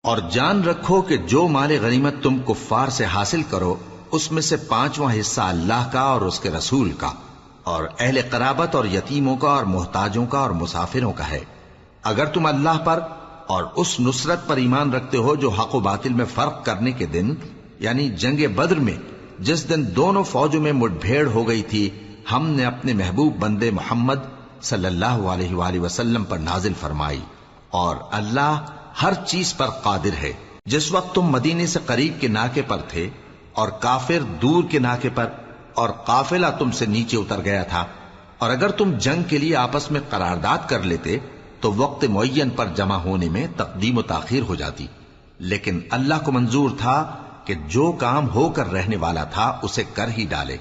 اور جان رکھو کہ جو مال غنیمت تم کفار سے حاصل کرو اس میں سے 5واں حصہ اللہ کا اور اس کے رسول کا اور اہل قرابت اور یتیموں کا اور محتاجوں کا اور مسافروں کا ہے۔ اگر تم اللہ پر اور اس نصرت پر ایمان رکھتے ہو جو حق و باطل میں فرق کرنے کے دن یعنی جنگ بدر میں جس دن دونوں فوجوں میں مٹ بھیڑ ہو گئی تھی ہم نے اپنے محبوب بندے محمد صلی اللہ علیہ وآلہ وسلم پر نازل فرمائی، اور اللہ ہر چیز پر قادر ہے۔ جس وقت تم مدینے سے قریب کے ناکے پر تھے اور کافر دور کے ناکے پر اور قافلہ تم سے نیچے اتر گیا تھا، اور اگر تم جنگ کے لیے آپس میں قرارداد کر لیتے تو وقت معین پر جمع ہونے میں تقدیم و تاخیر ہو جاتی، لیکن اللہ کو منظور تھا کہ جو کام ہو کر رہنے والا تھا اسے کر ہی ڈالے،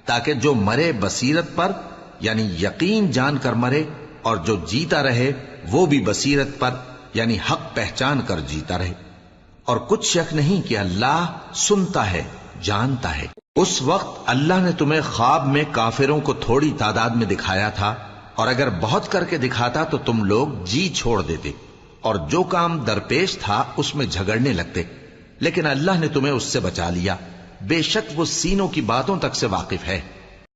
تاکہ جو مرے بصیرت پر یعنی یقین جان کر مرے، اور جو جیتا رہے وہ بھی بصیرت پر یعنی حق پہچان کر جیتا رہے۔ اور کچھ شک نہیں کہ اللہ سنتا ہے، جانتا ہے۔ اس وقت اللہ نے تمہیں خواب میں کافروں کو تھوڑی تعداد میں دکھایا تھا، اور اگر بہت کر کے دکھاتا تو تم لوگ جی چھوڑ دیتے اور جو کام درپیش تھا اس میں جھگڑنے لگتے، لیکن اللہ نے تمہیں اس سے بچا لیا، بے شک وہ سینوں کی باتوں تک سے واقف ہے۔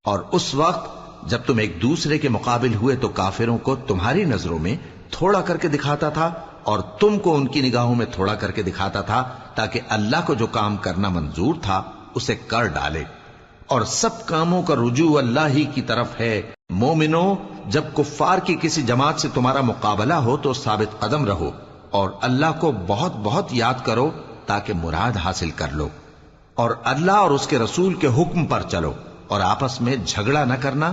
اور اس وقت جب تم ایک دوسرے کے مقابل ہوئے تو کافروں کو تمہاری نظروں میں تھوڑا کر کے دکھاتا تھا اور تم کو ان کی نگاہوں میں تھوڑا کر کے دکھاتا تھا، تاکہ اللہ کو جو کام کرنا منظور تھا اسے کر ڈالے، اور سب کاموں کا رجوع اللہ ہی کی طرف ہے۔ مومنو، جب کفار کی کسی جماعت سے تمہارا مقابلہ ہو تو ثابت قدم رہو اور اللہ کو بہت بہت یاد کرو تاکہ مراد حاصل کر لو، اور اللہ اور اس کے رسول کے حکم پر چلو، اور آپس میں جھگڑا نہ کرنا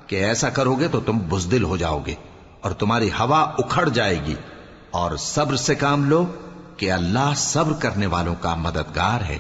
کہ ایسا کرو گے تو تم بزدل ہو جاؤ گے اور تمہاری ہوا اکھڑ جائے گی، اور صبر سے کام لو کہ اللہ صبر کرنے والوں کا مددگار ہے۔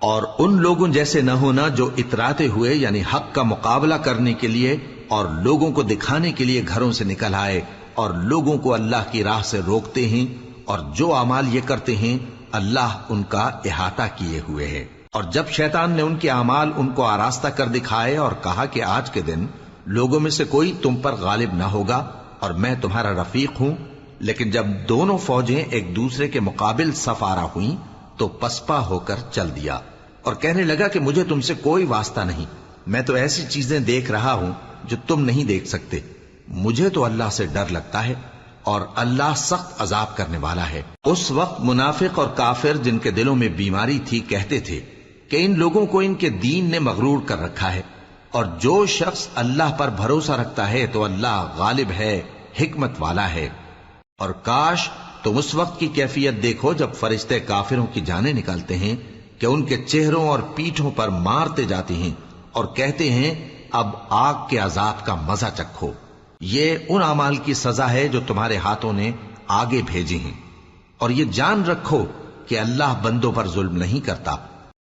اور ان لوگوں جیسے نہ ہونا جو اتراتے ہوئے یعنی حق کا مقابلہ کرنے کے لیے اور لوگوں کو دکھانے کے لیے گھروں سے نکل آئے اور لوگوں کو اللہ کی راہ سے روکتے ہیں، اور جو اعمال یہ کرتے ہیں اللہ ان کا احاطہ کیے ہوئے ہے۔ اور جب شیطان نے ان کے اعمال ان کو آراستہ کر دکھائے اور کہا کہ آج کے دن لوگوں میں سے کوئی تم پر غالب نہ ہوگا اور میں تمہارا رفیق ہوں، لیکن جب دونوں فوجیں ایک دوسرے کے مقابل صف آرا ہوئیں تو پسپا ہو کر چل دیا اور کہنے لگا کہ مجھے تم سے کوئی واسطہ نہیں، میں تو ایسی چیزیں دیکھ رہا ہوں جو تم نہیں دیکھ سکتے، مجھے تو اللہ سے ڈر لگتا ہے اور اللہ سخت عذاب کرنے والا ہے۔ اس وقت منافق اور کافر جن کے دلوں میں بیماری تھی کہتے تھے کہ ان لوگوں کو ان کے دین نے مغرور کر رکھا ہے، اور جو شخص اللہ پر بھروسہ رکھتا ہے تو اللہ غالب ہے، حکمت والا ہے۔ اور کاش تم اس وقت کی کیفیت دیکھو جب فرشتے کافروں کی جانیں نکالتے ہیں کہ ان کے چہروں اور پیٹھوں پر مارتے جاتے ہیں اور کہتے ہیں اب آگ کے عذاب کا مزہ چکھو، یہ ان اعمال کی سزا ہے جو تمہارے ہاتھوں نے آگے بھیجی ہیں۔ اور یہ جان رکھو کہ اللہ بندوں پر ظلم نہیں کرتا،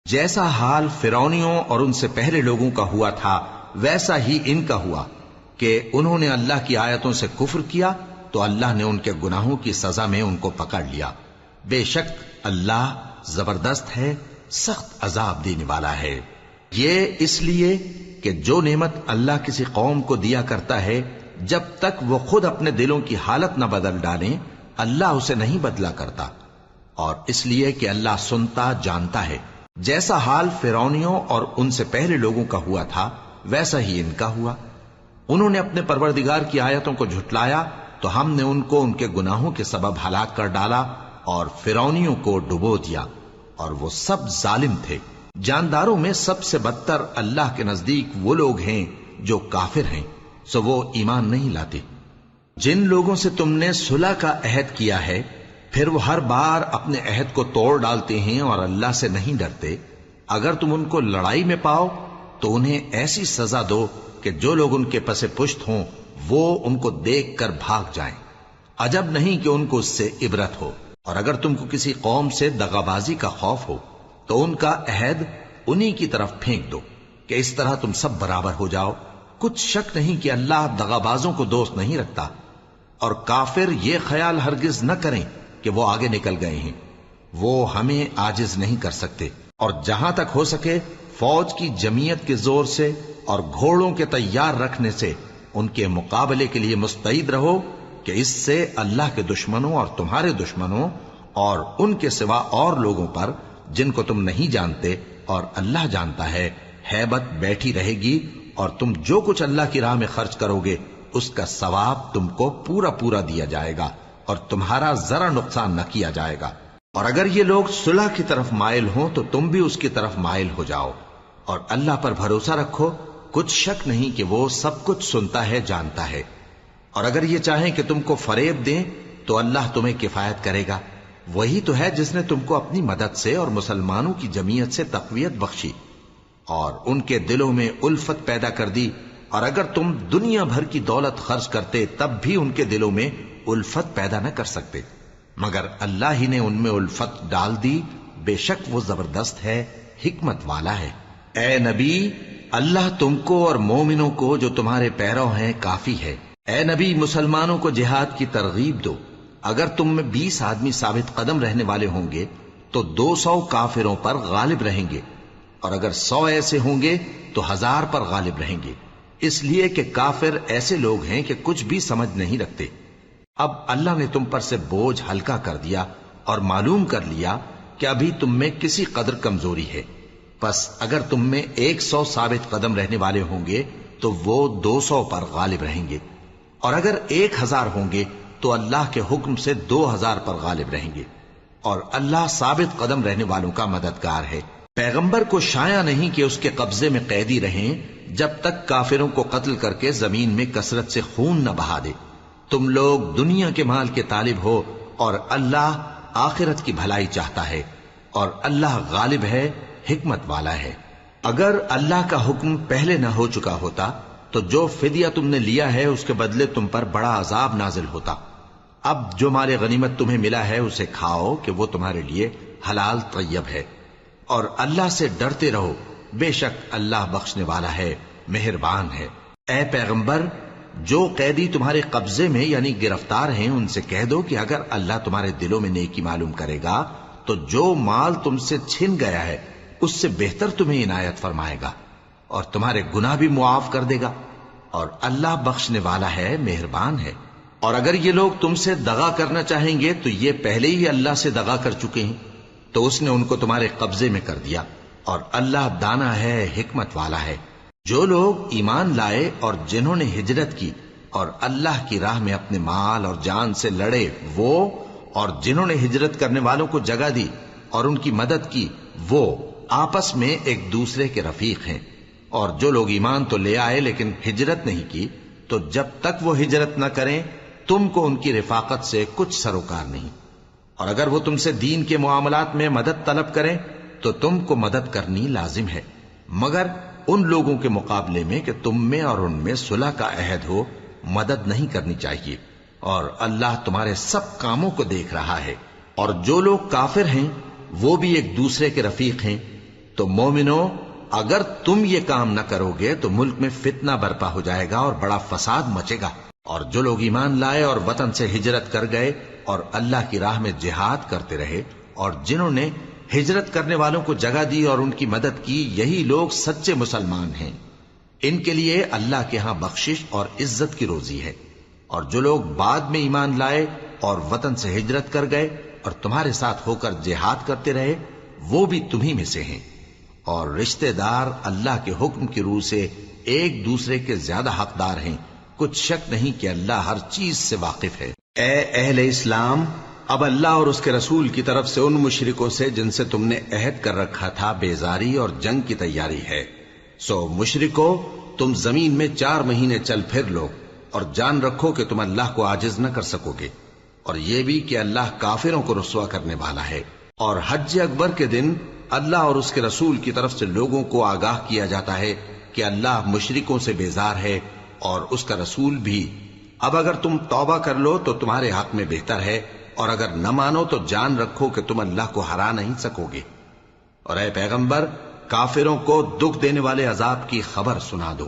جیسا حال فرعونیوں اور ان سے پہلے لوگوں کا ہوا تھا ویسا ہی ان کا ہوا کہ انہوں نے اللہ کی آیتوں سے کفر کیا تو اللہ نے ان کے گناہوں کی سزا میں ان کو پکڑ لیا، بے شک اللہ زبردست ہے، سخت عذاب دینے والا ہے۔ یہ اس لیے کہ جو نعمت اللہ کسی قوم کو دیا کرتا ہے جب تک وہ خود اپنے دلوں کی حالت نہ بدل ڈالیں اللہ اسے نہیں بدلا کرتا، اور اس لیے کہ اللہ سنتا جانتا ہے۔ جیسا حال فرعونیوں اور ان سے پہلے لوگوں کا ہوا تھا ویسا ہی ان کا ہوا، انہوں نے اپنے پروردگار کی آیتوں کو جھٹلایا تو ہم نے ان کو ان کے گناہوں کے سبب ہلاک کر ڈالا اور فرعونیوں کو ڈبو دیا، اور وہ سب ظالم تھے۔ جانداروں میں سب سے بدتر اللہ کے نزدیک وہ لوگ ہیں جو کافر ہیں، سو وہ ایمان نہیں لاتے۔ جن لوگوں سے تم نے صلح کا عہد کیا ہے پھر وہ ہر بار اپنے عہد کو توڑ ڈالتے ہیں اور اللہ سے نہیں ڈرتے، اگر تم ان کو لڑائی میں پاؤ تو انہیں ایسی سزا دو کہ جو لوگ ان کے پس پشت ہوں وہ ان کو دیکھ کر بھاگ جائیں، عجب نہیں کہ ان کو اس سے عبرت ہو۔ اور اگر تم کو کسی قوم سے دغابازی کا خوف ہو تو ان کا عہد انہی کی طرف پھینک دو کہ اس طرح تم سب برابر ہو جاؤ، کچھ شک نہیں کہ اللہ دغابازوں کو دوست نہیں رکھتا۔ اور کافر یہ خیال ہرگز نہ کریں کہ وہ آگے نکل گئے ہیں، وہ ہمیں عاجز نہیں کر سکتے، اور جہاں تک ہو سکے فوج کی جمعیت کے زور سے اور گھوڑوں کے تیار رکھنے سے ان کے مقابلے کے لیے مستعد رہو کہ اس سے اللہ کے دشمنوں اور تمہارے دشمنوں اور ان کے سوا اور لوگوں پر جن کو تم نہیں جانتے اور اللہ جانتا ہے ہیبت بیٹھی رہے گی، اور تم جو کچھ اللہ کی راہ میں خرچ کرو گے اس کا ثواب تم کو پورا پورا دیا جائے گا اور تمہارا ذرا نقصان نہ کیا جائے گا۔ اور اگر یہ لوگ صلح کی طرف مائل ہوں تو تم بھی اس کی طرف مائل ہو جاؤ، اور اللہ پر بھروسہ رکھو، کچھ شک نہیں کہ وہ سب کچھ سنتا ہے، جانتا ہے۔ اور اگر یہ چاہیں کہ تم کو فریب دیں تو اللہ تمہیں کفایت کرے گا، وہی تو ہے جس نے تم کو اپنی مدد سے اور مسلمانوں کی جمعیت سے تقویت بخشی اور ان کے دلوں میں الفت پیدا کر دی، اور اگر تم دنیا بھر کی دولت خرچ کرتے تب بھی ان کے دلوں میں الفت پیدا نہ کر سکتے، مگر اللہ ہی نے ان میں الفت ڈال دی، بے شک وہ زبردست ہے، حکمت والا ہے۔ اے نبی، اللہ تم کو اور مومنوں کو جو تمہارے پیرو ہیں کافی ہے۔ اے نبی، مسلمانوں کو جہاد کی ترغیب دو۔ اگر تم میں 20 آدمی ثابت قدم رہنے والے ہوں گے تو 200 کافروں پر غالب رہیں گے، اور اگر 100 ایسے ہوں گے تو 1000 پر غالب رہیں گے، اس لیے کہ کافر ایسے لوگ ہیں کہ کچھ بھی سمجھ نہیں رکھتے۔ اب اللہ نے تم پر سے بوجھ ہلکا کر دیا اور معلوم کر لیا کہ ابھی تم میں کسی قدر کمزوری ہے، پس اگر تم میں 100 ثابت قدم رہنے والے ہوں گے تو وہ 200 پر غالب رہیں گے، اور اگر 1000 ہوں گے تو اللہ کے حکم سے 2000 پر غالب رہیں گے، اور اللہ ثابت قدم رہنے والوں کا مددگار ہے۔ پیغمبر کو شایع نہیں کہ اس کے قبضے میں قیدی رہیں جب تک کافروں کو قتل کر کے زمین میں کثرت سے خون نہ بہا دے۔ تم لوگ دنیا کے مال کے طالب ہو اور اللہ آخرت کی بھلائی چاہتا ہے، اور اللہ غالب ہے، حکمت والا ہے۔ اگر اللہ کا حکم پہلے نہ ہو چکا ہوتا تو جو فدیہ تم نے لیا ہے اس کے بدلے تم پر بڑا عذاب نازل ہوتا۔ اب جو مال غنیمت تمہیں ملا ہے اسے کھاؤ کہ وہ تمہارے لیے حلال طیب ہے، اور اللہ سے ڈرتے رہو، بے شک اللہ بخشنے والا ہے، مہربان ہے۔ اے پیغمبر، جو قیدی تمہارے قبضے میں یعنی گرفتار ہیں ان سے کہہ دو کہ اگر اللہ تمہارے دلوں میں نیکی معلوم کرے گا تو جو مال تم سے چھن گیا ہے اس سے بہتر تمہیں عنایت فرمائے گا اور تمہارے گناہ بھی معاف کر دے گا، اور اللہ بخشنے والا ہے، مہربان ہے۔ اور اگر یہ لوگ تم سے دغا کرنا چاہیں گے تو یہ پہلے ہی اللہ سے دغا کر چکے ہیں، تو اس نے ان کو تمہارے قبضے میں کر دیا، اور اللہ دانا ہے، حکمت والا ہے۔ جو لوگ ایمان لائے اور جنہوں نے ہجرت کی اور اللہ کی راہ میں اپنے مال اور جان سے لڑے، وہ اور جنہوں نے ہجرت کرنے والوں کو جگہ دی اور ان کی مدد کی، وہ آپس میں ایک دوسرے کے رفیق ہیں۔ اور جو لوگ ایمان تو لے آئے لیکن ہجرت نہیں کی، تو جب تک وہ ہجرت نہ کریں تم کو ان کی رفاقت سے کچھ سروکار نہیں، اور اگر وہ تم سے دین کے معاملات میں مدد طلب کریں تو تم کو مدد کرنی لازم ہے، مگر ان لوگوں کے مقابلے میں کہ تم میں اور ان میں صلح کا عہد ہو مدد نہیں کرنی چاہیے، اور اللہ تمہارے سب کاموں کو دیکھ رہا ہے۔ اور جو لوگ کافر ہیں وہ بھی ایک دوسرے کے رفیق ہیں۔ تو مومنو، اگر تم یہ کام نہ کرو گے تو ملک میں فتنہ برپا ہو جائے گا اور بڑا فساد مچے گا۔ اور جو لوگ ایمان لائے اور وطن سے ہجرت کر گئے اور اللہ کی راہ میں جہاد کرتے رہے، اور جنہوں نے ہجرت کرنے والوں کو جگہ دی اور ان کی مدد کی، یہی لوگ سچے مسلمان ہیں۔ ان کے لیے اللہ کے ہاں بخشش اور عزت کی روزی ہے۔ اور جو لوگ بعد میں ایمان لائے اور وطن سے ہجرت کر گئے اور تمہارے ساتھ ہو کر جہاد کرتے رہے، وہ بھی تمہیں میں سے ہیں، اور رشتہ دار اللہ کے حکم کی روح سے ایک دوسرے کے زیادہ حقدار ہیں، کچھ شک نہیں کہ اللہ ہر چیز سے واقف ہے۔ اے اہل اسلام، اب اللہ اور اس کے رسول کی طرف سے ان مشرکوں سے جن سے تم نے عہد کر رکھا تھا بیزاری اور جنگ کی تیاری ہے۔ سو مشرکو، تم زمین میں 4 مہینے چل پھر لو اور جان رکھو کہ تم اللہ کو عاجز نہ کر سکو گے، اور یہ بھی کہ اللہ کافروں کو رسوا کرنے والا ہے۔ اور حج اکبر کے دن اللہ اور اس کے رسول کی طرف سے لوگوں کو آگاہ کیا جاتا ہے کہ اللہ مشرکوں سے بیزار ہے اور اس کا رسول بھی۔ اب اگر تم توبہ کر لو تو تمہارے حق میں بہتر ہے، اور اگر نہ مانو تو جان رکھو کہ تم اللہ کو ہرا نہیں سکو گے۔ اور اے پیغمبر، کافروں کو دکھ دینے والے عذاب کی خبر سنا دو۔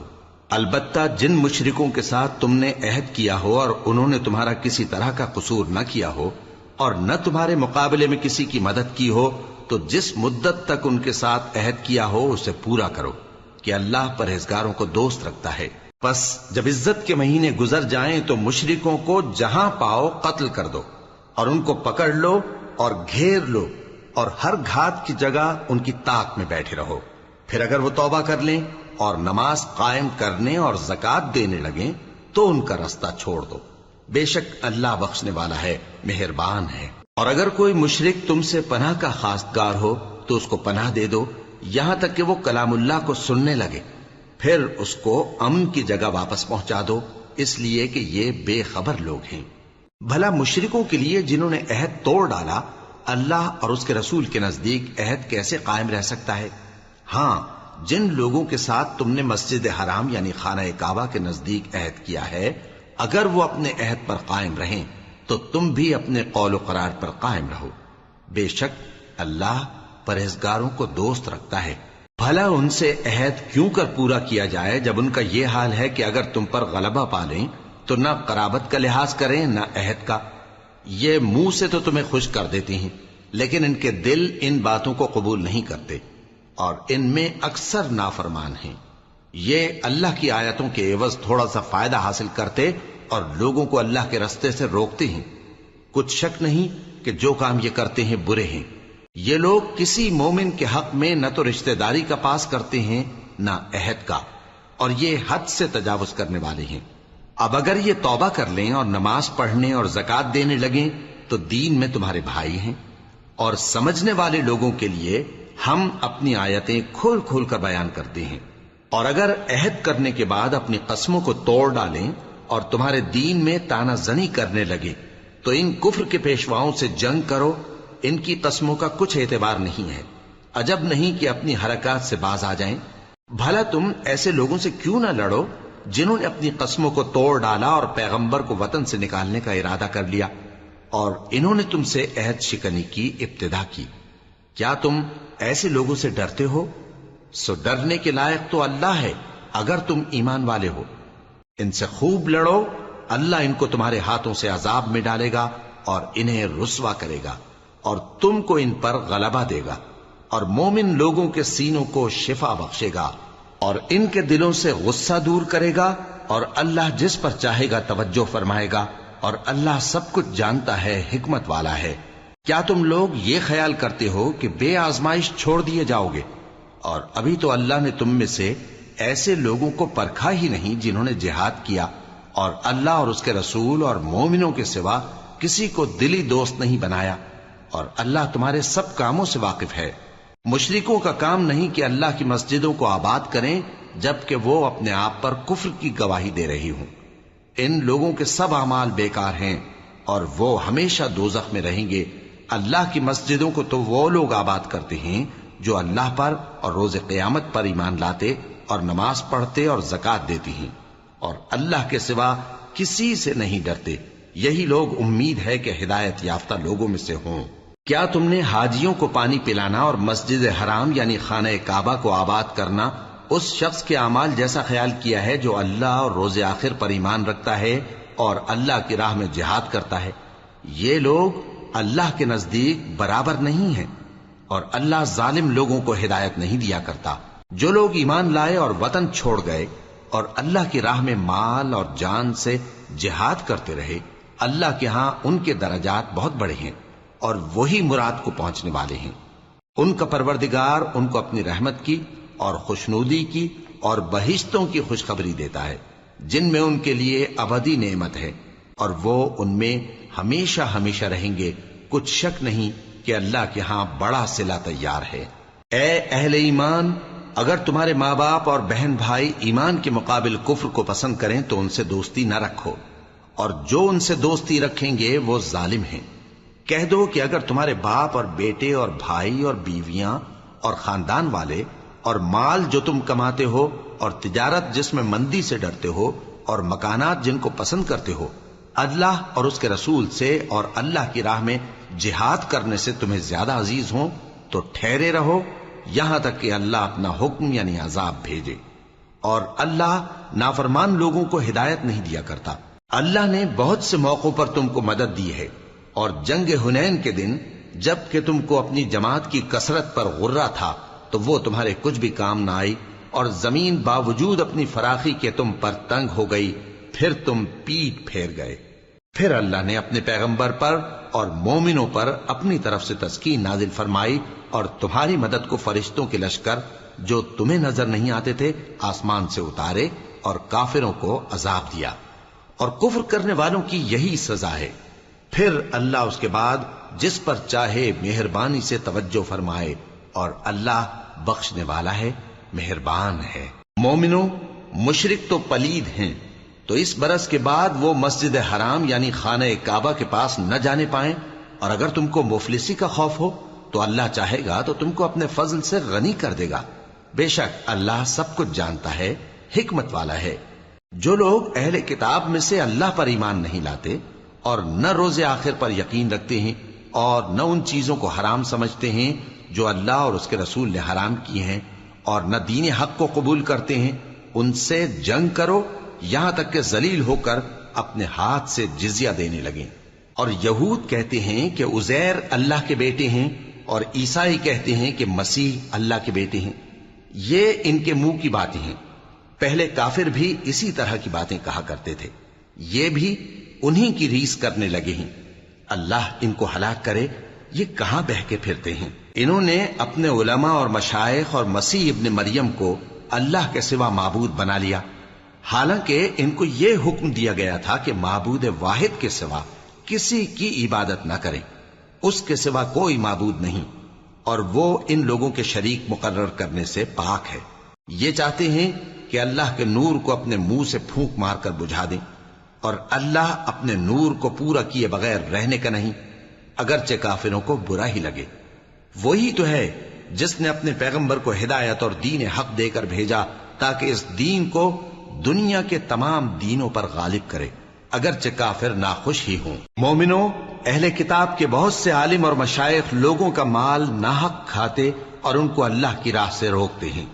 البتہ جن مشرکوں کے ساتھ تم نے عہد کیا ہو اور انہوں نے تمہارا کسی طرح کا قصور نہ کیا ہو اور نہ تمہارے مقابلے میں کسی کی مدد کی ہو، تو جس مدت تک ان کے ساتھ عہد کیا ہو اسے پورا کرو، کہ اللہ پرہیزگاروں کو دوست رکھتا ہے۔ پس جب عزت کے مہینے گزر جائیں تو مشرکوں کو جہاں پاؤ قتل کر دو، اور ان کو پکڑ لو اور گھیر لو اور ہر گھات کی جگہ ان کی طاق میں بیٹھے رہو. پھر اگر وہ توبہ کر لیں اور نماز قائم کرنے اور زکات دینے لگیں تو ان کا رستہ چھوڑ دو. بے شک اللہ بخشنے والا ہے، مہربان ہے. اور اگر کوئی مشرک تم سے پناہ کا خواستگار ہو تو اس کو پناہ دے دو یہاں تک کہ وہ کلام اللہ کو سننے لگے. پھر اس کو امن کی جگہ واپس پہنچا دو، اس لیے کہ یہ بے خبر لوگ ہیں. بھلا مشرکوں کے لیے جنہوں نے عہد توڑ ڈالا اللہ اور اس کے رسول کے نزدیک عہد کیسے قائم رہ سکتا ہے؟ ہاں، جن لوگوں کے ساتھ تم نے مسجد حرام یعنی خانہ کعبہ کے نزدیک عہد کیا ہے، اگر وہ اپنے عہد پر قائم رہیں تو تم بھی اپنے قول و قرار پر قائم رہو. بے شک اللہ پرہیزگاروں کو دوست رکھتا ہے. بھلا ان سے عہد کیوں کر پورا کیا جائے جب ان کا یہ حال ہے کہ اگر تم پر غلبہ پالیں تو نہ قرابت کا لحاظ کریں نہ عہد کا. یہ منہ سے تو تمہیں خوش کر دیتی ہیں لیکن ان کے دل ان باتوں کو قبول نہیں کرتے اور ان میں اکثر نافرمان ہیں. یہ اللہ کی آیتوں کے عوض تھوڑا سا فائدہ حاصل کرتے اور لوگوں کو اللہ کے رستے سے روکتے ہیں. کچھ شک نہیں کہ جو کام یہ کرتے ہیں برے ہیں. یہ لوگ کسی مومن کے حق میں نہ تو رشتہ داری کا پاس کرتے ہیں نہ عہد کا، اور یہ حد سے تجاوز کرنے والے ہیں. اب اگر یہ توبہ کر لیں اور نماز پڑھنے اور زکات دینے لگیں تو دین میں تمہارے بھائی ہیں. اور سمجھنے والے لوگوں کے لیے ہم اپنی آیتیں کھول کھول کر بیان کرتے ہیں. اور اگر عہد کرنے کے بعد اپنی قسموں کو توڑ ڈالیں اور تمہارے دین میں تانا زنی کرنے لگے تو ان کفر کے پیشواؤں سے جنگ کرو. ان کی قسموں کا کچھ اعتبار نہیں ہے. عجب نہیں کہ اپنی حرکات سے باز آ جائیں. بھلا تم ایسے لوگوں سے کیوں نہ لڑو جنہوں نے اپنی قسموں کو توڑ ڈالا اور پیغمبر کو وطن سے نکالنے کا ارادہ کر لیا اور انہوں نے تم سے عہد شکنی کی ابتدا کی. کیا تم ایسے لوگوں سے ڈرتے ہو؟ سو ڈرنے کے لائق تو اللہ ہے اگر تم ایمان والے ہو. ان سے خوب لڑو، اللہ ان کو تمہارے ہاتھوں سے عذاب میں ڈالے گا اور انہیں رسوا کرے گا اور تم کو ان پر غلبہ دے گا اور مومن لوگوں کے سینوں کو شفا بخشے گا اور ان کے دلوں سے غصہ دور کرے گا اور اللہ جس پر چاہے گا توجہ فرمائے گا اور اللہ سب کچھ جانتا ہے، حکمت والا ہے. کیا تم لوگ یہ خیال کرتے ہو کہ بے آزمائش چھوڑ دیے جاؤ گے؟ اور ابھی تو اللہ نے تم میں سے ایسے لوگوں کو پرکھا ہی نہیں جنہوں نے جہاد کیا اور اللہ اور اس کے رسول اور مومنوں کے سوا کسی کو دلی دوست نہیں بنایا. اور اللہ تمہارے سب کاموں سے واقف ہے. مشرکوں کا کام نہیں کہ اللہ کی مسجدوں کو آباد کریں جبکہ وہ اپنے آپ پر کفر کی گواہی دے رہی ہوں. ان لوگوں کے سب اعمال بیکار ہیں اور وہ ہمیشہ دوزخ میں رہیں گے. اللہ کی مسجدوں کو تو وہ لوگ آباد کرتے ہیں جو اللہ پر اور روز قیامت پر ایمان لاتے اور نماز پڑھتے اور زکات دیتی ہیں اور اللہ کے سوا کسی سے نہیں ڈرتے. یہی لوگ امید ہے کہ ہدایت یافتہ لوگوں میں سے ہوں. کیا تم نے حاجیوں کو پانی پلانا اور مسجد حرام یعنی خانہ کعبہ کو آباد کرنا اس شخص کے اعمال جیسا خیال کیا ہے جو اللہ اور روز آخر پر ایمان رکھتا ہے اور اللہ کی راہ میں جہاد کرتا ہے؟ یہ لوگ اللہ کے نزدیک برابر نہیں ہیں اور اللہ ظالم لوگوں کو ہدایت نہیں دیا کرتا. جو لوگ ایمان لائے اور وطن چھوڑ گئے اور اللہ کی راہ میں مال اور جان سے جہاد کرتے رہے، اللہ کے ہاں ان کے درجات بہت بڑے ہیں اور وہی مراد کو پہنچنے والے ہیں. ان کا پروردگار ان کو اپنی رحمت کی اور خوشنودی کی اور بہشتوں کی خوشخبری دیتا ہے جن میں ان کے لیے ابدی نعمت ہے اور وہ ان میں ہمیشہ ہمیشہ رہیں گے. کچھ شک نہیں کہ اللہ کے ہاں بڑا صلہ تیار ہے. اے اہل ایمان، اگر تمہارے ماں باپ اور بہن بھائی ایمان کے مقابل کفر کو پسند کریں تو ان سے دوستی نہ رکھو، اور جو ان سے دوستی رکھیں گے وہ ظالم ہیں. کہہ دو کہ اگر تمہارے باپ اور بیٹے اور بھائی اور بیویاں اور خاندان والے اور مال جو تم کماتے ہو اور تجارت جس میں مندی سے ڈرتے ہو اور مکانات جن کو پسند کرتے ہو اللہ اور اس کے رسول سے اور اللہ کی راہ میں جہاد کرنے سے تمہیں زیادہ عزیز ہوں تو ٹھہرے رہو یہاں تک کہ اللہ اپنا حکم یعنی عذاب بھیجے. اور اللہ نافرمان لوگوں کو ہدایت نہیں دیا کرتا. اللہ نے بہت سے موقعوں پر تم کو مدد دی ہے، اور جنگ حنین کے دن جب کہ تم کو اپنی جماعت کی کثرت پر غرہ تھا تو وہ تمہارے کچھ بھی کام نہ آئی، اور زمین باوجود اپنی فراخی کے تم پر تنگ ہو گئی، پھر تم پیٹ پھیر گئے. پھر اللہ نے اپنے پیغمبر پر اور مومنوں پر اپنی طرف سے تسکین نازل فرمائی اور تمہاری مدد کو فرشتوں کے لشکر جو تمہیں نظر نہیں آتے تھے آسمان سے اتارے اور کافروں کو عذاب دیا، اور کفر کرنے والوں کی یہی سزا ہے۔ پھر اللہ اس کے بعد جس پر چاہے مہربانی سے توجہ فرمائے، اور اللہ بخشنے والا ہے، مہربان ہے۔ مومنوں، مشرک تو پلید ہیں، تو اس برس کے بعد وہ مسجد حرام یعنی خانہ کعبہ کے پاس نہ جانے پائیں، اور اگر تم کو مفلسی کا خوف ہو تو اللہ چاہے گا تو تم کو اپنے فضل سے غنی کر دے گا۔ بے شک اللہ سب کچھ جانتا ہے، حکمت والا ہے۔ جو لوگ اہل کتاب میں سے اللہ پر ایمان نہیں لاتے اور نہ روز آخر پر یقین رکھتے ہیں اور نہ ان چیزوں کو حرام سمجھتے ہیں جو اللہ اور اس کے رسول نے حرام کیے ہیں، اور نہ دین حق کو قبول کرتے ہیں، ان سے جنگ کرو یہاں تک کہ ذلیل ہو کر اپنے ہاتھ سے جزیہ دینے لگیں۔ اور یہود کہتے ہیں کہ عزیر اللہ کے بیٹے ہیں، اور عیسائی کہتے ہیں کہ مسیح اللہ کے بیٹے ہیں۔ یہ ان کے منہ کی باتیں ہیں، پہلے کافر بھی اسی طرح کی باتیں کہا کرتے تھے، یہ بھی انہی کی ریس کرنے لگے ہیں۔ اللہ ان کو ہلاک کرے، یہ کہاں بہہ کے پھرتے ہیں۔ انہوں نے اپنے علماء اور مشائخ اور مسیح ابن مریم کو اللہ کے سوا معبود بنا لیا، حالانکہ ان کو یہ حکم دیا گیا تھا کہ معبود واحد کے سوا کسی کی عبادت نہ کریں، اس کے سوا کوئی معبود نہیں، اور وہ ان لوگوں کے شریک مقرر کرنے سے پاک ہے۔ یہ چاہتے ہیں کہ اللہ کے نور کو اپنے منہ سے پھونک مار کر بجھا دیں، اور اللہ اپنے نور کو پورا کیے بغیر رہنے کا نہیں، اگرچہ کافروں کو برا ہی لگے۔ وہی تو ہے جس نے اپنے پیغمبر کو ہدایت اور دین حق دے کر بھیجا تاکہ اس دین کو دنیا کے تمام دینوں پر غالب کرے، اگرچہ کافر ناخوش ہی ہوں۔ مومنوں، اہل کتاب کے بہت سے عالم اور مشائخ لوگوں کا مال ناحق کھاتے اور ان کو اللہ کی راہ سے روکتے ہیں،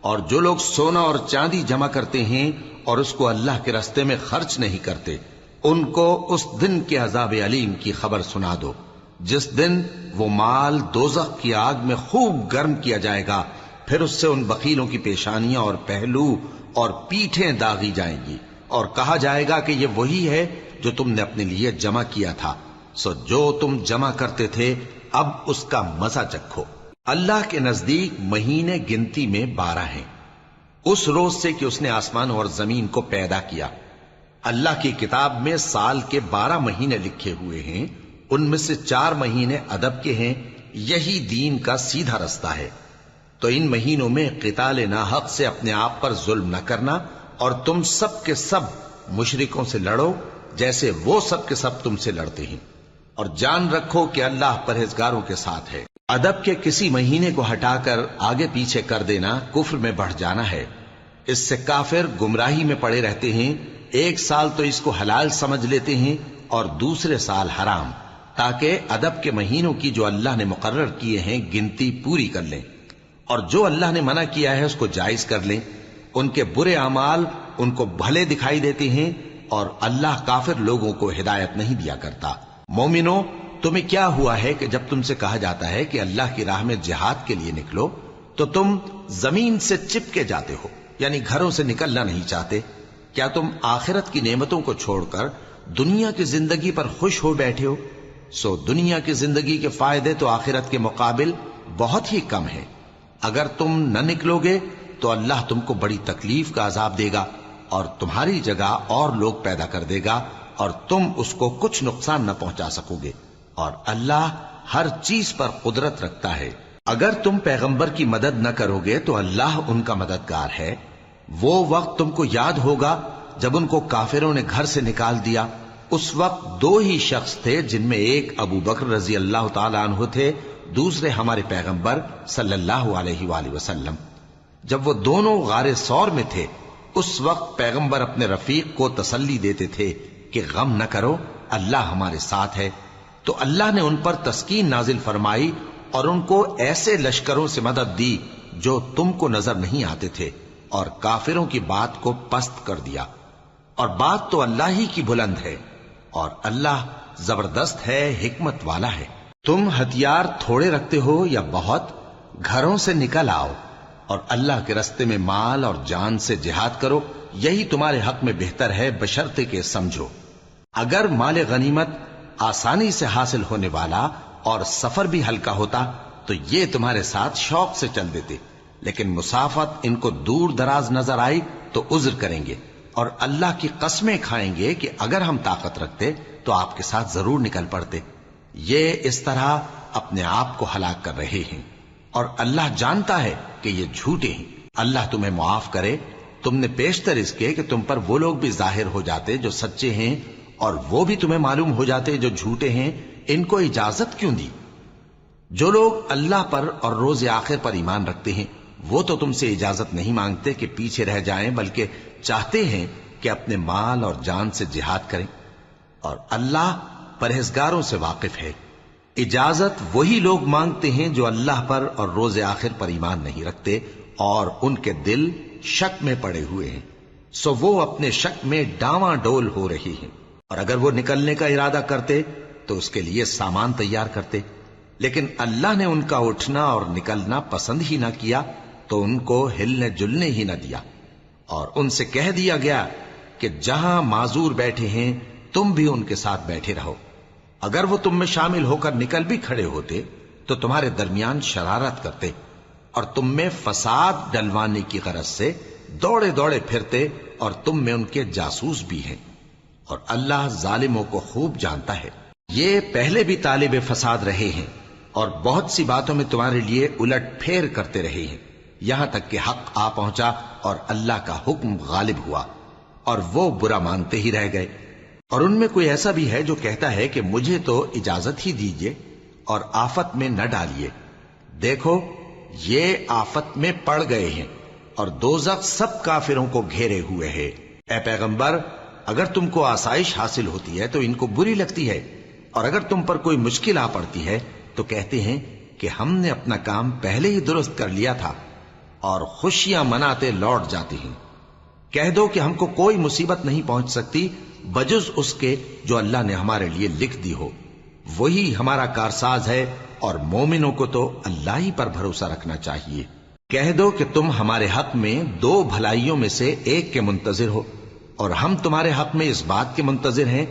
اور جو لوگ سونا اور چاندی جمع کرتے ہیں اور اس کو اللہ کے راستے میں خرچ نہیں کرتے، ان کو اس دن کے عذاب علیم کی خبر سنا دو، جس دن وہ مال دوزخ کی آگ میں خوب گرم کیا جائے گا، پھر اس سے ان بخیلوں کی پیشانیاں اور پہلو اور پیٹھیں داغی جائیں گی، اور کہا جائے گا کہ یہ وہی ہے جو تم نے اپنے لیے جمع کیا تھا، سو جو تم جمع کرتے تھے اب اس کا مزہ چکھو۔ اللہ کے نزدیک مہینے گنتی میں 12 ہیں، اس روز سے کہ اس نے آسمان اور زمین کو پیدا کیا۔ اللہ کی کتاب میں سال کے 12 مہینے لکھے ہوئے ہیں، ان میں سے 4 مہینے ادب کے ہیں، یہی دین کا سیدھا رستہ ہے۔ تو ان مہینوں میں قتال ناحق سے اپنے آپ پر ظلم نہ کرنا، اور تم سب کے سب مشرکوں سے لڑو جیسے وہ سب کے سب تم سے لڑتے ہیں، اور جان رکھو کہ اللہ پرہیزگاروں کے ساتھ ہے۔ ادب کے کسی مہینے کو ہٹا کر آگے پیچھے کر دینا کفر میں بڑھ جانا ہے، اس سے کافر گمراہی میں پڑے رہتے ہیں۔ ایک سال تو اس کو حلال سمجھ لیتے ہیں اور دوسرے سال حرام، تاکہ ادب کے مہینوں کی جو اللہ نے مقرر کیے ہیں گنتی پوری کر لیں، اور جو اللہ نے منع کیا ہے اس کو جائز کر لیں۔ ان کے برے اعمال ان کو بھلے دکھائی دیتے ہیں، اور اللہ کافر لوگوں کو ہدایت نہیں دیا کرتا۔ مومنوں، تمہیں کیا ہوا ہے کہ جب تم سے کہا جاتا ہے کہ اللہ کی راہ میں جہاد کے لیے نکلو تو تم زمین سے چپکے جاتے ہو، یعنی گھروں سے نکلنا نہیں چاہتے؟ کیا تم آخرت کی نعمتوں کو چھوڑ کر دنیا کی زندگی پر خوش ہو بیٹھے ہو؟ سو دنیا کی زندگی کے فائدے تو آخرت کے مقابل بہت ہی کم ہیں۔ اگر تم نہ نکلو گے تو اللہ تم کو بڑی تکلیف کا عذاب دے گا، اور تمہاری جگہ اور لوگ پیدا کر دے گا، اور تم اس کو کچھ نقصان نہ پہنچا سکو گے، اور اللہ ہر چیز پر قدرت رکھتا ہے۔ اگر تم پیغمبر کی مدد نہ کرو گے تو اللہ ان کا مددگار ہے۔ وہ وقت تم کو یاد ہوگا جب ان کو کافروں نے گھر سے نکال دیا، اس وقت 2 ہی شخص تھے، جن میں ایک ابو بکر رضی اللہ تعالی عنہ تھے، دوسرے ہمارے پیغمبر صلی اللہ علیہ وآلہ وسلم۔ جب وہ دونوں غار ثور میں تھے، اس وقت پیغمبر اپنے رفیق کو تسلی دیتے تھے کہ غم نہ کرو، اللہ ہمارے ساتھ ہے۔ تو اللہ نے ان پر تسکین نازل فرمائی اور ان کو ایسے لشکروں سے مدد دی جو تم کو نظر نہیں آتے تھے، اور کافروں کی بات کو پست کر دیا۔ اور بات تو اللہ ہی کی بلند ہے، اور اللہ زبردست ہے، حکمت والا ہے۔ تم ہتھیار تھوڑے رکھتے ہو یا بہت، گھروں سے نکل آؤ اور اللہ کے راستے میں مال اور جان سے جہاد کرو، یہی تمہارے حق میں بہتر ہے، بشرطے کہ سمجھو۔ اگر مال غنیمت آسانی سے حاصل ہونے والا اور سفر بھی ہلکا ہوتا تو یہ تمہارے ساتھ شوق سے چل دیتے، لیکن مسافت ان کو دور دراز نظر آئی تو عذر کریں گے اور اللہ کی قسمیں کھائیں گے کہ اگر ہم طاقت رکھتے تو آپ کے ساتھ ضرور نکل پڑتے۔ یہ اس طرح اپنے آپ کو ہلاک کر رہے ہیں، اور اللہ جانتا ہے کہ یہ جھوٹے ہیں۔ اللہ تمہیں معاف کرے، تم نے پیشتر اس کے کہ تم پر وہ لوگ بھی ظاہر ہو جاتے جو سچے ہیں، اور وہ بھی تمہیں معلوم ہو جاتے جو جھوٹے ہیں۔ ان کو اجازت کیوں دی؟ جو لوگ اللہ پر اور روز آخر پر ایمان رکھتے ہیں وہ تو تم سے اجازت نہیں مانگتے کہ پیچھے رہ جائیں، بلکہ چاہتے ہیں کہ اپنے مال اور جان سے جہاد کریں، اور اللہ پرہیزگاروں سے واقف ہے۔ اجازت وہی لوگ مانگتے ہیں جو اللہ پر اور روز آخر پر ایمان نہیں رکھتے اور ان کے دل شک میں پڑے ہوئے ہیں، سو وہ اپنے شک میں ڈاواں ڈول ہو رہی ہیں، اور اگر وہ نکلنے کا ارادہ کرتے تو اس کے لیے سامان تیار کرتے، لیکن اللہ نے ان کا اٹھنا اور نکلنا پسند ہی نہ کیا تو ان کو ہلنے جلنے ہی نہ دیا، اور ان سے کہہ دیا گیا کہ جہاں معذور بیٹھے ہیں تم بھی ان کے ساتھ بیٹھے رہو۔ اگر وہ تم میں شامل ہو کر نکل بھی کھڑے ہوتے تو تمہارے درمیان شرارت کرتے اور تم میں فساد ڈلوانے کی غرض سے دوڑے دوڑے پھرتے، اور تم میں ان کے جاسوس بھی ہیں، اور اللہ ظالموں کو خوب جانتا ہے۔ یہ پہلے بھی طالب فساد رہے ہیں اور بہت سی باتوں میں تمہارے لیے الٹ پھیر کرتے رہے ہیں، یہاں تک کہ حق آ پہنچا اور اللہ کا حکم غالب ہوا، اور وہ برا مانتے ہی رہ گئے۔ اور ان میں کوئی ایسا بھی ہے جو کہتا ہے کہ مجھے تو اجازت ہی دیجئے اور آفت میں نہ ڈالیے۔ دیکھو یہ آفت میں پڑ گئے ہیں، اور دوزخ سب کافروں کو گھیرے ہوئے ہے۔ اے پیغمبر، اگر تم کو آسائش حاصل ہوتی ہے تو ان کو بری لگتی ہے، اور اگر تم پر کوئی مشکل آ پڑتی ہے تو کہتے ہیں کہ ہم نے اپنا کام پہلے ہی درست کر لیا تھا، اور خوشیاں مناتے لوٹ جاتے ہیں۔ کہہ دو کہ ہم کو کوئی مصیبت نہیں پہنچ سکتی بجز اس کے جو اللہ نے ہمارے لیے لکھ دی ہو، وہی ہمارا کارساز ہے، اور مومنوں کو تو اللہ ہی پر بھروسہ رکھنا چاہیے۔ کہہ دو کہ تم ہمارے حق میں دو بھلائیوں میں سے ایک کے منتظر ہو، اور ہم تمہارے حق میں اس بات کے منتظر ہیں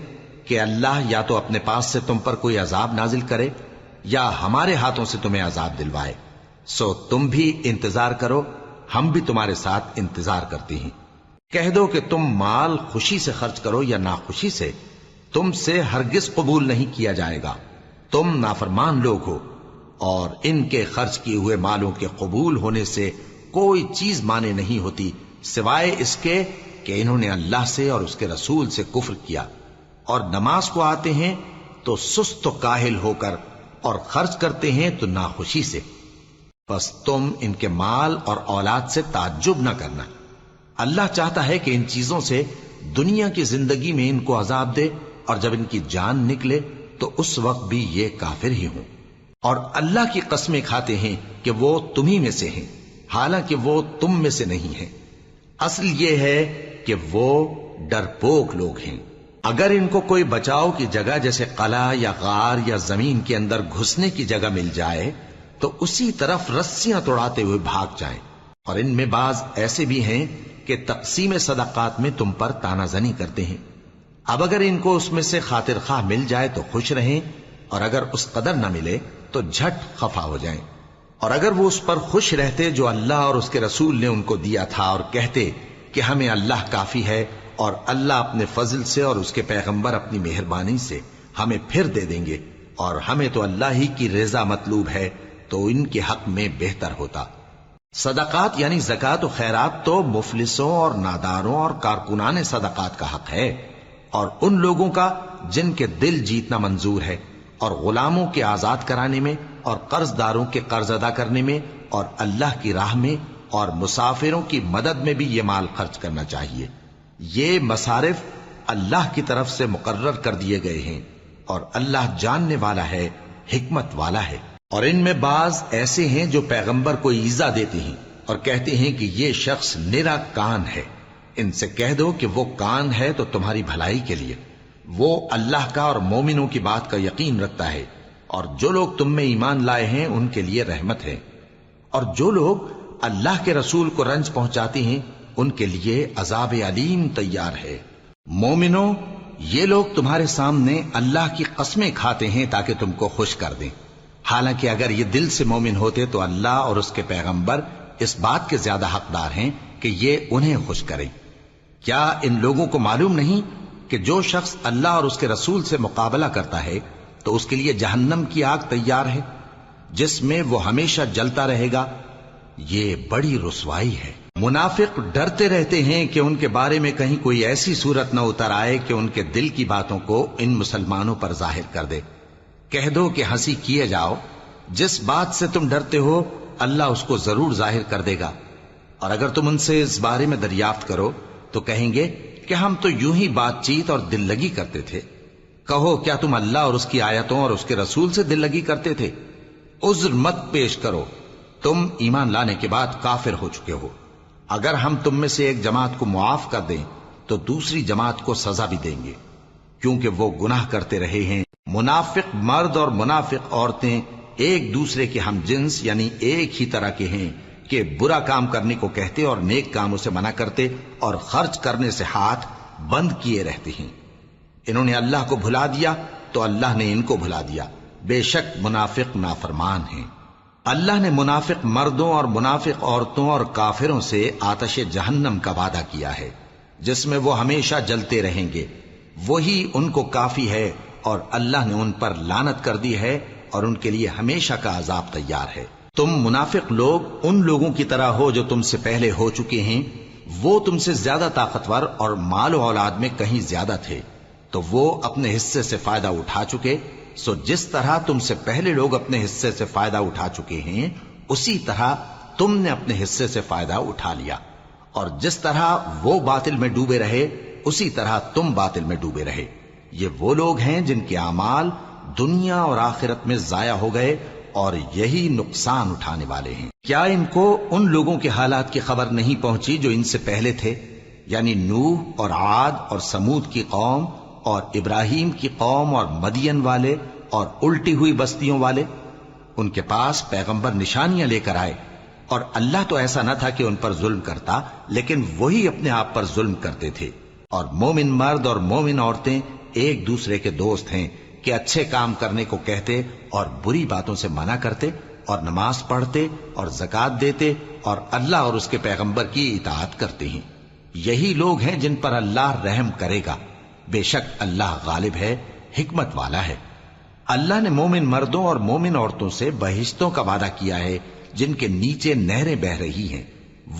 کہ اللہ یا تو اپنے پاس سے تم پر کوئی عذاب نازل کرے یا ہمارے ہاتھوں سے تمہیں عذاب دلوائے، سو تم بھی انتظار کرو، ہم بھی تمہارے ساتھ انتظار کرتے ہیں۔ کہہ دو کہ تم مال خوشی سے خرچ کرو یا ناخوشی سے، تم سے ہرگز قبول نہیں کیا جائے گا، تم نافرمان لوگ ہو، اور ان کے خرچ کیے ہوئے مالوں کے قبول ہونے سے کوئی چیز مانے نہیں ہوتی سوائے اس کے کہ انہوں نے اللہ سے اور اس کے رسول سے کفر کیا، اور نماز کو آتے ہیں تو سست و کاہل ہو کر، اور خرچ کرتے ہیں تو ناخوشی سے۔ بس تم ان کے مال اور اولاد سے تعجب نہ کرنا، اللہ چاہتا ہے کہ ان چیزوں سے دنیا کی زندگی میں ان کو عذاب دے، اور جب ان کی جان نکلے تو اس وقت بھی یہ کافر ہی ہوں، اور اللہ کی قسمیں کھاتے ہیں کہ وہ تمہیں میں سے ہیں، حالانکہ وہ تم میں سے نہیں ہیں۔ اصل یہ ہے کہ وہ ڈرپوک لوگ ہیں۔ اگر ان کو کوئی بچاؤ کی جگہ جیسے قلعہ یا غار یا زمین کے اندر گھسنے کی جگہ مل جائے تو اسی طرف رسیاں توڑاتے ہوئے بھاگ جائیں، اور ان میں بعض ایسے بھی ہیں کہ تقسیم صدقات میں تم پر تانا زنی کرتے ہیں۔ اب اگر ان کو اس میں سے خاطر خواہ مل جائے تو خوش رہیں، اور اگر اس قدر نہ ملے تو جھٹ خفا ہو جائیں، اور اگر وہ اس پر خوش رہتے جو اللہ اور اس کے رسول نے ان کو دیا تھا، اور کہتے کہ ہمیں اللہ کافی ہے، اور اللہ اپنے فضل سے اور اس کے پیغمبر اپنی مہربانی سے ہمیں پھر دے دیں گے، اور ہمیں تو اللہ ہی کی رضا مطلوب ہے، تو ان کے حق میں بہتر ہوتا۔ صدقات یعنی زکوٰۃ و خیرات تو مفلسوں اور ناداروں اور کارکنان صدقات کا حق ہے، اور ان لوگوں کا جن کے دل جیتنا منظور ہے، اور غلاموں کے آزاد کرانے میں، اور قرض داروں کے قرض ادا کرنے میں، اور اللہ کی راہ میں، اور مسافروں کی مدد میں بھی یہ مال خرچ کرنا چاہیے۔ یہ مصارف اللہ کی طرف سے مقرر کر دیے گئے ہیں، اور اللہ جاننے والا ہے، حکمت والا ہے۔ اور ان میں بعض ایسے ہیں جو پیغمبر کو ایذا دیتے ہیں اور کہتے ہیں کہ یہ شخص نرا کان ہے۔ ان سے کہہ دو کہ وہ کان ہے تو تمہاری بھلائی کے لیے، وہ اللہ کا اور مومنوں کی بات کا یقین رکھتا ہے، اور جو لوگ تم میں ایمان لائے ہیں ان کے لیے رحمت ہے، اور جو لوگ اللہ کے رسول کو رنج پہنچاتے ہیں ان کے لیے عذاب علیم تیار ہے۔ مومنوں، یہ لوگ تمہارے سامنے اللہ کی قسمیں کھاتے ہیں تاکہ تم کو خوش کر دیں، حالانکہ اگر یہ دل سے مومن ہوتے تو اللہ اور اس کے پیغمبر اس بات کے زیادہ حقدار ہیں کہ یہ انہیں خوش کریں۔ کیا ان لوگوں کو معلوم نہیں کہ جو شخص اللہ اور اس کے رسول سے مقابلہ کرتا ہے تو اس کے لیے جہنم کی آگ تیار ہے جس میں وہ ہمیشہ جلتا رہے گا؟ یہ بڑی رسوائی ہے۔ منافق ڈرتے رہتے ہیں کہ ان کے بارے میں کہیں کوئی ایسی صورت نہ اتر آئے کہ ان کے دل کی باتوں کو ان مسلمانوں پر ظاہر کر دے۔ کہہ دو کہ ہنسی کیے جاؤ، جس بات سے تم ڈرتے ہو اللہ اس کو ضرور ظاہر کر دے گا، اور اگر تم ان سے اس بارے میں دریافت کرو تو کہیں گے کہ ہم تو یوں ہی بات چیت اور دل لگی کرتے تھے۔ کہو کیا تم اللہ اور اس کی آیتوں اور اس کے رسول سے دل لگی کرتے تھے؟ عذر مت پیش کرو، تم ایمان لانے کے بعد کافر ہو چکے ہو۔ اگر ہم تم میں سے ایک جماعت کو معاف کر دیں تو دوسری جماعت کو سزا بھی دیں گے، کیونکہ وہ گناہ کرتے رہے ہیں۔ منافق مرد اور منافق عورتیں ایک دوسرے کے ہم جنس یعنی ایک ہی طرح کے ہیں کہ برا کام کرنے کو کہتے اور نیک کاموں سے منع کرتے اور خرچ کرنے سے ہاتھ بند کیے رہتے ہیں۔ انہوں نے اللہ کو بھلا دیا تو اللہ نے ان کو بھلا دیا، بے شک منافق نافرمان ہیں۔ اللہ نے منافق مردوں اور منافق عورتوں اور کافروں سے آتش جہنم کا وعدہ کیا ہے جس میں وہ ہمیشہ جلتے رہیں گے، وہی ان کو کافی ہے، اور اللہ نے ان پر لعنت کر دی ہے اور ان کے لیے ہمیشہ کا عذاب تیار ہے۔ تم منافق لوگ ان لوگوں کی طرح ہو جو تم سے پہلے ہو چکے ہیں، وہ تم سے زیادہ طاقتور اور مال و اولاد میں کہیں زیادہ تھے تو وہ اپنے حصے سے فائدہ اٹھا چکے، سو جس طرح تم سے پہلے لوگ اپنے حصے سے فائدہ اٹھا چکے ہیں اسی طرح تم نے اپنے حصے سے فائدہ اٹھا لیا، اور جس طرح وہ باطل میں ڈوبے رہے اسی طرح تم باطل میں ڈوبے رہے۔ یہ وہ لوگ ہیں جن کے اعمال دنیا اور آخرت میں ضائع ہو گئے اور یہی نقصان اٹھانے والے ہیں۔ کیا ان کو ان لوگوں کے حالات کی خبر نہیں پہنچی جو ان سے پہلے تھے، یعنی نوح اور عاد اور سمود کی قوم اور ابراہیم کی قوم اور مدین والے اور الٹی ہوئی بستیوں والے؟ ان کے پاس پیغمبر نشانیاں لے کر آئے، اور اللہ تو ایسا نہ تھا کہ ان پر ظلم کرتا، لیکن وہی اپنے آپ پر ظلم کرتے تھے۔ اور مومن مرد اور مومن عورتیں ایک دوسرے کے دوست ہیں کہ اچھے کام کرنے کو کہتے اور بری باتوں سے منع کرتے، اور نماز پڑھتے اور زکوٰۃ دیتے اور اللہ اور اس کے پیغمبر کی اطاعت کرتے ہیں۔ یہی لوگ ہیں جن پر اللہ رحم کرے گا، بے شک اللہ غالب ہے، حکمت والا ہے۔ اللہ نے مومن مردوں اور مومن عورتوں سے بہشتوں کا وعدہ کیا ہے جن کے نیچے نہریں بہ رہی ہیں،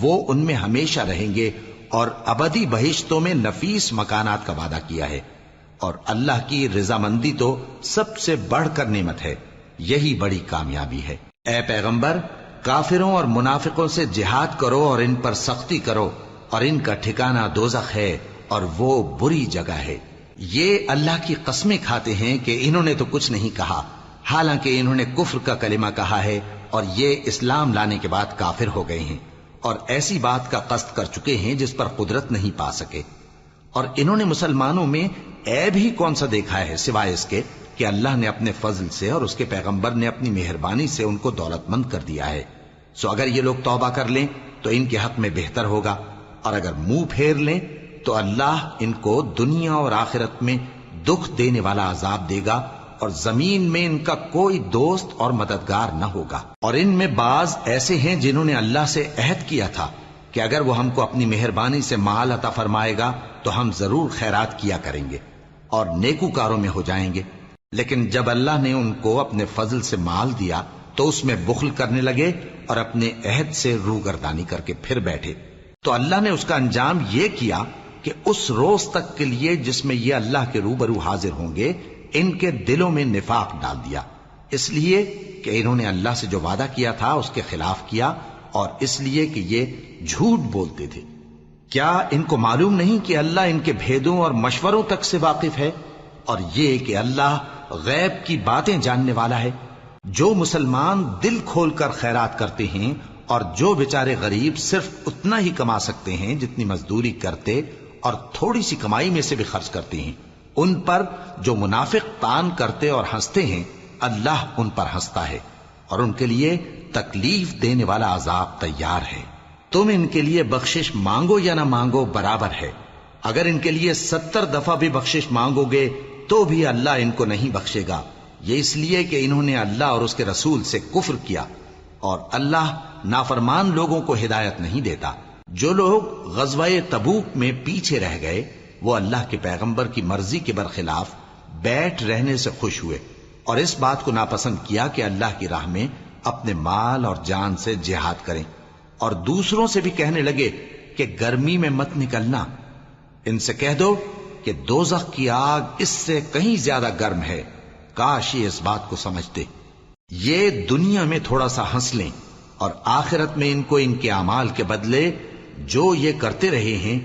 وہ ان میں ہمیشہ رہیں گے، اور ابدی بہشتوں میں نفیس مکانات کا وعدہ کیا ہے۔ اور اللہ کی رضامندی تو سب سے بڑھ کر نعمت ہے، یہی بڑی کامیابی ہے۔ اے پیغمبر، کافروں اور منافقوں سے جہاد کرو اور ان پر سختی کرو، اور ان کا ٹھکانہ دوزخ ہے اور وہ بری جگہ ہے۔ یہ اللہ کی قسمیں کھاتے ہیں کہ انہوں نے تو کچھ نہیں کہا، حالانکہ انہوں نے کفر کا کلمہ کہا ہے اور یہ اسلام لانے کے بعد کافر ہو گئے ہیں، اور ایسی بات کا قصد کر چکے ہیں جس پر قدرت نہیں پا سکے۔ اور انہوں نے مسلمانوں میں عیب ہی کون سا دیکھا ہے سوائے اس کے کہ اللہ نے اپنے فضل سے اور اس کے پیغمبر نے اپنی مہربانی سے ان کو دولت مند کر دیا ہے۔ سو اگر یہ لوگ توبہ کر لیں تو ان کے حق میں بہتر ہوگا، اور اگر منہ پھیر لیں تو اللہ ان کو دنیا اور آخرت میں دکھ دینے والا عذاب دے گا، اور زمین میں ان کا کوئی دوست اور مددگار نہ ہوگا۔ اور ان میں بعض ایسے ہیں جنہوں نے اللہ سے عہد کیا تھا کہ اگر وہ ہم کو اپنی مہربانی سے مال عطا فرمائے گا تو ہم ضرور خیرات کیا کریں گے اور نیکوکاروں میں ہو جائیں گے، لیکن جب اللہ نے ان کو اپنے فضل سے مال دیا تو اس میں بخل کرنے لگے اور اپنے عہد سے روگردانی کر کے پھر بیٹھے، تو اللہ نے اس کا انجام یہ کیا کہ اس روز تک کے لیے جس میں یہ اللہ کے روبرو حاضر ہوں گے ان کے دلوں میں نفاق ڈال دیا، اس لیے کہ انہوں نے اللہ سے جو وعدہ کیا تھا اس کے خلاف کیا، اور اس لیے کہ یہ جھوٹ بولتے تھے۔ کیا ان کو معلوم نہیں کہ اللہ ان کے بھیدوں اور مشوروں تک سے واقف ہے، اور یہ کہ اللہ غیب کی باتیں جاننے والا ہے؟ جو مسلمان دل کھول کر خیرات کرتے ہیں اور جو بیچارے غریب صرف اتنا ہی کما سکتے ہیں جتنی مزدوری کرتے اور تھوڑی سی کمائی میں سے بھی خرچ کرتے ہیں، ان پر جو منافق تان کرتے اور ہنستے ہیں اللہ ان پر ہنستا ہے، اور ان کے لیے تکلیف دینے والا عذاب تیار ہے۔ تم ان کے لیے بخشش مانگو یا نہ مانگو برابر ہے، اگر ان کے لیے 70 دفعہ بھی بخشش مانگو گے تو بھی اللہ ان کو نہیں بخشے گا، یہ اس لیے کہ انہوں نے اللہ اور اس کے رسول سے کفر کیا، اور اللہ نافرمان لوگوں کو ہدایت نہیں دیتا۔ جو لوگ غزوہ تبوک میں پیچھے رہ گئے وہ اللہ کے پیغمبر کی مرضی کے برخلاف بیٹھ رہنے سے خوش ہوئے اور اس بات کو ناپسند کیا کہ اللہ کی راہ میں اپنے مال اور جان سے جہاد کریں، اور دوسروں سے بھی کہنے لگے کہ گرمی میں مت نکلنا، ان سے کہہ دو کہ دوزخ کی آگ اس سے کہیں زیادہ گرم ہے، کاش یہ اس بات کو سمجھتے۔ یہ دنیا میں تھوڑا سا ہنس لیں اور آخرت میں ان کو ان کے اعمال کے بدلے جو یہ کرتے رہے ہیں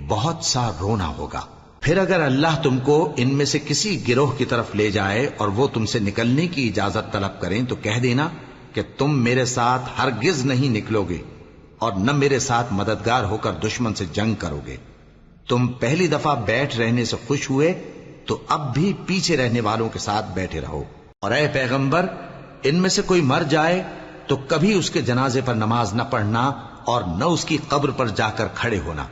بہت سا رونا ہوگا۔ پھر اگر اللہ تم کو ان میں سے کسی گروہ کی طرف لے جائے اور وہ تم سے نکلنے کی اجازت طلب کریں تو کہہ دینا کہ تم میرے ساتھ ہرگز نہیں نکلو گے اور نہ میرے ساتھ مددگار ہو کر دشمن سے جنگ کرو گے۔ تم پہلی دفعہ بیٹھ رہنے سے خوش ہوئے تو اب بھی پیچھے رہنے والوں کے ساتھ بیٹھے رہو، اور اے پیغمبر ان میں سے کوئی مر جائے تو کبھی اس کے جنازے پر نماز نہ پڑھنا اور نہ اس کی قبر پر جا کر کھڑے ہونا۔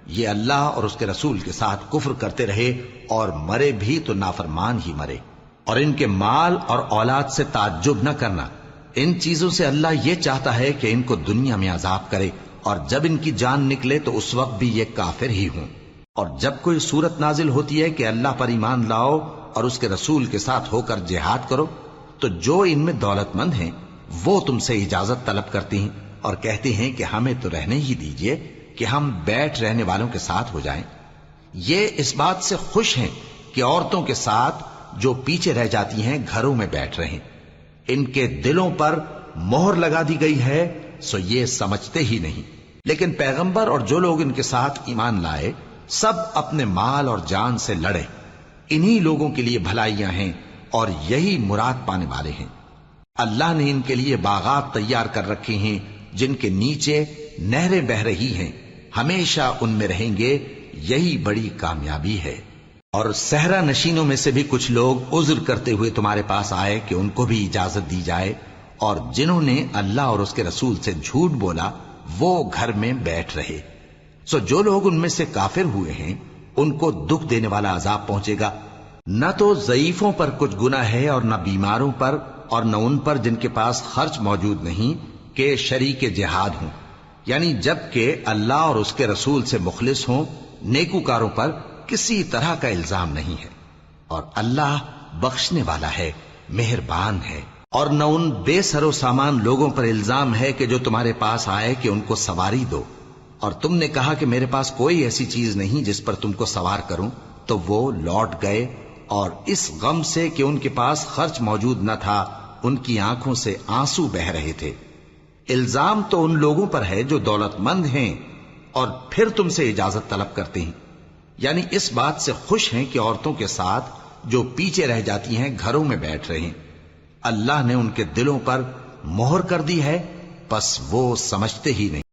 یہ اللہ اور اس کے رسول کے ساتھ کفر کرتے رہے اور مرے بھی تو نافرمان ہی مرے۔ اور ان کے مال اور اولاد سے تعجب نہ کرنا، ان چیزوں سے اللہ یہ چاہتا ہے کہ ان کو دنیا میں عذاب کرے، اور جب ان کی جان نکلے تو اس وقت بھی یہ کافر ہی ہوں۔ اور جب کوئی صورت نازل ہوتی ہے کہ اللہ پر ایمان لاؤ اور اس کے رسول کے ساتھ ہو کر جہاد کرو تو جو ان میں دولت مند ہیں وہ تم سے اجازت طلب کرتی ہیں اور کہتے ہیں کہ ہمیں تو رہنے ہی دیجئے کہ ہم بیٹھ رہنے والوں کے ساتھ ہو جائیں۔ یہ اس بات سے خوش ہیں کہ عورتوں کے ساتھ جو پیچھے رہ جاتی ہیں گھروں میں بیٹھ رہیں، ان کے دلوں پر مہر لگا دی گئی ہے سو یہ سمجھتے ہی نہیں۔ لیکن پیغمبر اور جو لوگ ان کے ساتھ ایمان لائے سب اپنے مال اور جان سے لڑے، انہی لوگوں کے لیے بھلائیاں ہیں اور یہی مراد پانے والے ہیں۔ اللہ نے ان کے لیے باغات تیار کر رکھے ہیں جن کے نیچے نہریں بہ رہی ہیں، ہمیشہ ان میں رہیں گے، یہی بڑی کامیابی ہے۔ اور صحرا نشینوں میں سے بھی کچھ لوگ عذر کرتے ہوئے تمہارے پاس آئے کہ ان کو بھی اجازت دی جائے، اور جنہوں نے اللہ اور اس کے رسول سے جھوٹ بولا وہ گھر میں بیٹھ رہے۔ سو جو لوگ ان میں سے کافر ہوئے ہیں ان کو دکھ دینے والا عذاب پہنچے گا، نہ تو ضعیفوں پر کچھ گناہ ہے اور نہ بیماروں پر اور نہ ان پر جن کے پاس خرچ موجود نہیں کہ شریک جہاد ہوں، یعنی جب کہ اللہ اور اس کے رسول سے مخلص ہوں، نیکوکاروں پر کسی طرح کا الزام نہیں ہے، اور اللہ بخشنے والا ہے، مہربان ہے۔ اور نہ ان بے سر و سامان لوگوں پر الزام ہے کہ جو تمہارے پاس آئے کہ ان کو سواری دو، اور تم نے کہا کہ میرے پاس کوئی ایسی چیز نہیں جس پر تم کو سوار کروں، تو وہ لوٹ گئے، اور اس غم سے کہ ان کے پاس خرچ موجود نہ تھا ان کی آنکھوں سے آنسو بہ رہے تھے۔ الزام تو ان لوگوں پر ہے جو دولت مند ہیں اور پھر تم سے اجازت طلب کرتے ہیں، یعنی اس بات سے خوش ہیں کہ عورتوں کے ساتھ جو پیچھے رہ جاتی ہیں گھروں میں بیٹھ رہے ہیں۔ اللہ نے ان کے دلوں پر مہر کر دی ہے، پس وہ سمجھتے ہی نہیں۔